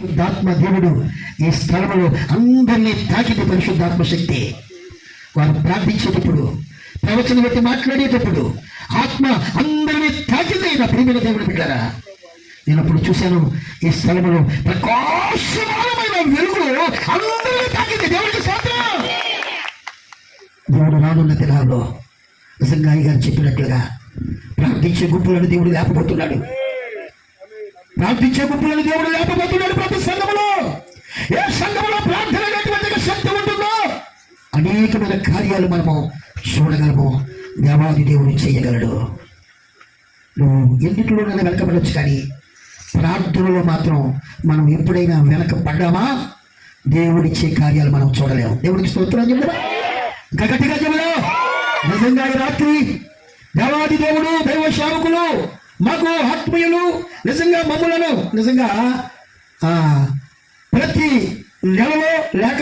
పరిశుద్ధాత్మ దేవుడు ఈ స్థలంలో అందరినీ తాకింది. పరిశుద్ధాత్మ శక్తి వారు ప్రార్థించేటప్పుడు, ప్రవచనం బట్టి మాట్లాడేటప్పుడు ఆత్మ అందరినీ తాకింది. నా ప్రియమైన దేవుడు బిడ్డారా, నేను అప్పుడు చూశాను ఈ స్థలంలో ప్రకాశమానమైన వెలుగు అందరినీ తాకింది. దేవుడికి స్తోత్రం. దేవుడు రానున్న దినాల్లో నిజంగా గారు చెప్పినట్లుగా ప్రార్థించే గుంపులను దేవుడు లేపబోతున్నాడు. ప్రార్థించే గుంపులను దేవుడు లేపబోతున్నాడు. ప్రతి సంఘములో, ఏ సంఘములో ప్రార్థన అనేటువంటి శక్తి ఉంటుందో అనేకమైన కార్యాలు మనము చూడగలము. దేవాది దేవుడు చేయగలడు. నువ్వు ఎన్నిటిలోనైనా వెనకబడవచ్చు, కానీ ప్రార్థనలో మాత్రం మనం ఎప్పుడైనా వెనకపడ్డామా దేవుడిచ్చే కార్యాలు మనం చూడలేము. దేవుడికి స్తోత్రం చెప్పరా, గట్టిగా చెప్పరా. నిజంగా ఈ రాత్రి దేవాది దేవుడు, దైవ సేవకులు, మాకు ఆత్మీయులు నిజంగా మమ్ములను నిజంగా ప్రతి నెలలో లేక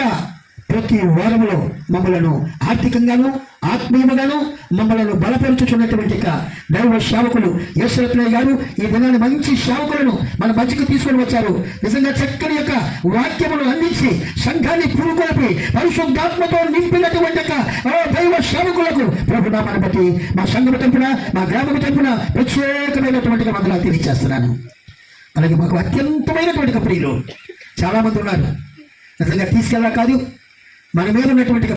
ప్రతి వారములో మమ్మలను ఆర్థికంగాను ఆత్మీయముగాను మమ్మలను బలపరుచుచున్నటువంటి దైవ సేవకులు యేసరత్నయ్య గారు ఈ దినాన్ని మంచి సేవకులను మన మధ్యకు తీసుకొని వచ్చారు. నిజంగా చక్కని యొక్క వాక్యమును అందించి సంఘాన్ని పురుకొల్పి పరిశుద్ధాత్మతో నింపినటువంటి దైవ సేవకులకు ప్రభు నామమును బట్టి మా సంఘము తరపున, మా గ్రామము తరపున ప్రత్యేకమైనటువంటి వందనాలు తెలియజేస్తున్నాను. అలాగే మాకు అత్యంతమైనటువంటి ప్రియులు చాలా మంది ఉన్నారు. నిజంగా తీసుకెళ్ళా కాదు, మన మీద ఉన్నటువంటి